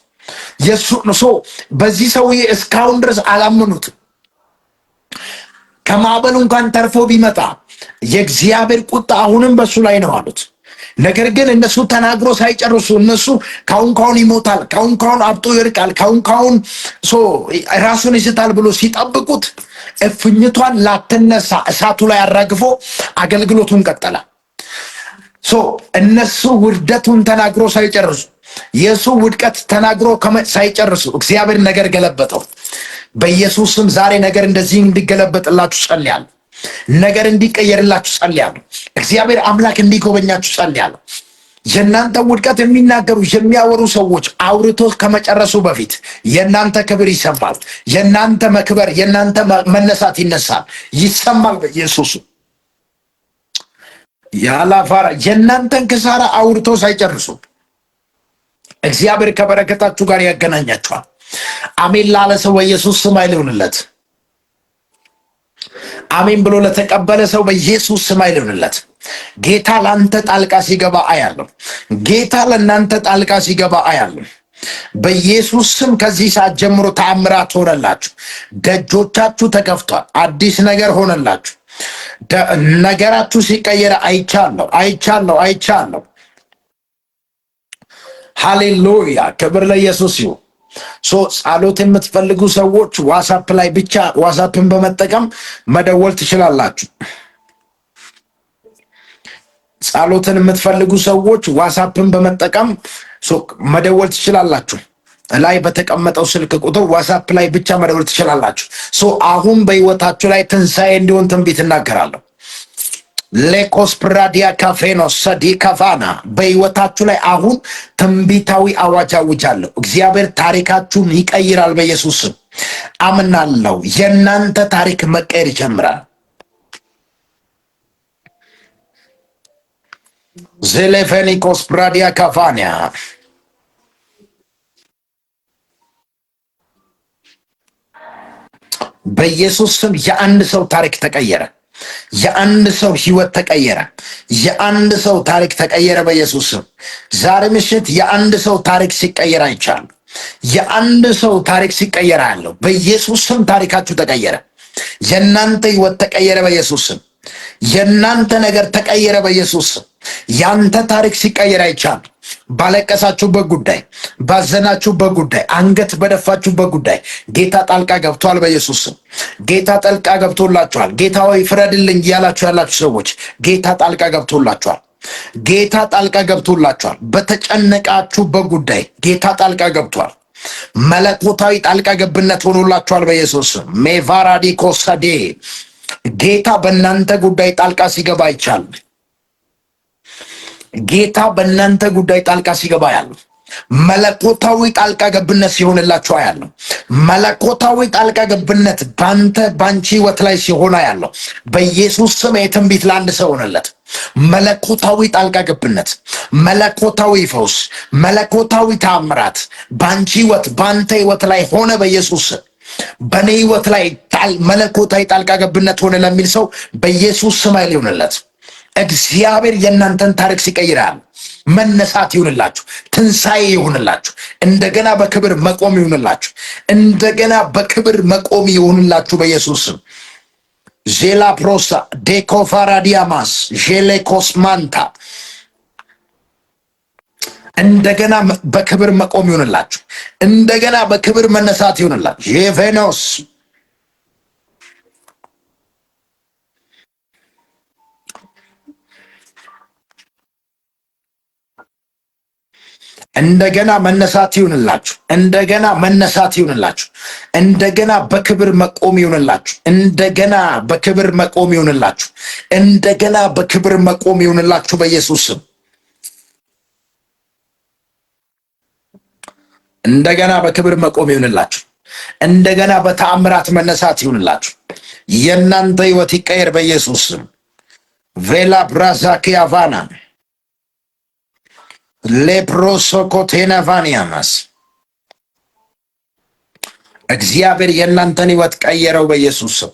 በዚህ ሰውዬ እስካሁን ድረስ አላመኑትም። ከማዕበሉ እንኳን ተርፎ ቢመጣ የእግዚአብሔር ቁጣ አሁንም በሱ ላይ ነው አሉት። ነገር ግን እነሱ ተናግሮ ሳይጨርሱ እነሱ ካሁን ይሞታል፣ ካሁን አብጦ ይርቃል፣ ካሁን ራሱን ይስታል ብሎ ሲጠብቁት እፍኝቷን ላትነሳ እሳቱ ላይ አራግፎ አገልግሎቱን ቀጠለ። እነሱ ውርደቱን ተናግሮ ሳይጨርሱ የሱ ውድቀት ተናግሮ ሳይጨርሱ እግዚአብሔር ነገር ገለበጠው። በኢየሱስ ስም ዛሬ ነገር እንደዚህ እንዲገለበጥላችሁ ጸልያለሁ። ነገር እንዲቀየርላችሁ ጸልያለሁ። እግዚአብሔር አምላክ እንዲጎበኛችሁ ጸልያለሁ። የእናንተ ውድቀት የሚናገሩ የሚያወሩ ሰዎች አውርቶ ከመጨረሱ በፊት የእናንተ ክብር ይሰማል። የእናንተ መክበር፣ የእናንተ መነሳት ይነሳል፣ ይሰማል በኢየሱስ ያላፋራ የእናንተን ክሳራ አውርቶ ሳይጨርሱ እግዚአብሔር ከበረከታችሁ ጋር ያገናኛችኋል። አሜን ላለ ሰው በኢየሱስ ስም ይሁንለት። አሜን ብሎ ለተቀበለ ሰው በኢየሱስ ስም ይሁንለት። ጌታ ለአንተ ጣልቃ ሲገባ አያለሁ። ጌታ ለእናንተ ጣልቃ ሲገባ አያለሁ። በኢየሱስ ስም ከዚህ ሰዓት ጀምሮ ተአምራት ሆነላችሁ። ደጆቻችሁ ተከፍቷል። አዲስ ነገር ሆነላችሁ። ነገራችሁ ሲቀየር አይቻለሁ። ሃሌሉያ! ክብር ለኢየሱስ ይሁን። ጸሎት የምትፈልጉ ሰዎች ዋትስአፕ ላይ ብቻ ዋትስአፕን በመጠቀም መደወል ትችላላችሁ። ጸሎትን የምትፈልጉ ሰዎች ዋትስአፕን በመጠቀም መደወል ትችላላችሁ። ላይ በተቀመጠው ስልክ ቁጥር ዋትስአፕ ላይ ብቻ መደወል ትችላላችሁ። አሁን በህይወታችሁ ላይ ትንሣኤ እንዲሆን ትንቢት እናገራለሁ። ሌኮስ ፕራዲያ ካፌኖ ሰዲ ካፋና በህይወታችሁ ላይ አሁን ትንቢታዊ አዋጅ አውጃለሁ። እግዚአብሔር ታሪካችሁን ይቀይራል በኢየሱስ ስም አምናለሁ። የእናንተ ታሪክ መቀየር ይጀምራል። ዜሌፌኒኮስ ፕራዲያ ካፋኒያ በኢየሱስ ስም የአንድ ሰው ታሪክ ተቀየረ። የአንድ ሰው ህይወት ተቀየረ። የአንድ ሰው ታሪክ ተቀየረ በኢየሱስ ስም። ዛሬ ምሽት የአንድ ሰው ታሪክ ሲቀየር አይቻለሁ። የአንድ ሰው ታሪክ ሲቀየር አያለሁ። በኢየሱስ ስም ታሪካችሁ ተቀየረ። የእናንተ ህይወት ተቀየረ በኢየሱስ ስም። የእናንተ ነገር ተቀየረ በኢየሱስ ስም። ያንተ ታሪክ ሲቀየር አይቻለሁ። ባለቀሳችሁበት ጉዳይ፣ ባዘናችሁበት ጉዳይ፣ አንገት በደፋችሁበት ጉዳይ ጌታ ጣልቃ ገብቷል በኢየሱስ ስም። ጌታ ጣልቃ ገብቶላችኋል። ጌታ ሆይ ፍረድልኝ እያላችሁ ያላችሁ ሰዎች ጌታ ጣልቃ ገብቶላችኋል። ጌታ ጣልቃ ገብቶላችኋል። በተጨነቃችሁበት ጉዳይ ጌታ ጣልቃ ገብቷል። መለኮታዊ ጣልቃ ገብነት ሆኖላችኋል በኢየሱስ ስም። ሜቫራዲ ኮሳዴ ጌታ በእናንተ ጉዳይ ጣልቃ ሲገባ ይቻል። ጌታ በእናንተ ጉዳይ ጣልቃ ሲገባ ያለው መለኮታዊ ጣልቃ ገብነት ሲሆንላችሁ ያለው መለኮታዊ ጣልቃ ገብነት ባንቺ ህይወት ላይ ሲሆን ያለው በኢየሱስ ስም የትንቢት ለአንድ ሰው ሆነለት። መለኮታዊ ጣልቃ ገብነት፣ መለኮታዊ ፈውስ፣ መለኮታዊ ታምራት ባንቺ ህይወት ባንተ ህይወት ላይ ሆነ በኢየሱስ ስም። በኔ ህይወት ላይ መለኮታዊ ጣልቃ ገብነት ሆነ ለሚል ሰው በኢየሱስ ስም ኃይል ይሁንለት። እግዚአብሔር የእናንተን ታሪክ ሲቀይራል። መነሳት ይሁንላችሁ፣ ትንሣኤ ይሁንላችሁ፣ እንደገና በክብር መቆም ይሁንላችሁ፣ እንደገና በክብር መቆም ይሁንላችሁ በኢየሱስ ስም። ዤላ ፕሮሳ ዴኮፋራዲያማስ ዤሌ ኮስማንታ እንደገና በክብር መቆም ይሁንላችሁ፣ እንደገና በክብር መነሳት ይሁንላችሁ። የቬኖስ እንደገና መነሳት ይሁንላችሁ፣ እንደገና መነሳት ይሁንላችሁ፣ እንደገና በክብር መቆም ይሁንላችሁ፣ እንደገና በክብር መቆም ይሁንላችሁ፣ እንደገና በክብር መቆም ይሁንላችሁ በኢየሱስ ስም። እንደገና በክብር መቆም ይሁንላችሁ፣ እንደገና በተአምራት መነሳት ይሁንላችሁ። የእናንተ ህይወት ይቀየር በኢየሱስ ስም። ቬላ ብራዛኪያቫና ሌፕሮሶኮቴናቫኒያማስ እግዚአብሔር የእናንተን ህይወት ቀየረው በኢየሱስ ስም።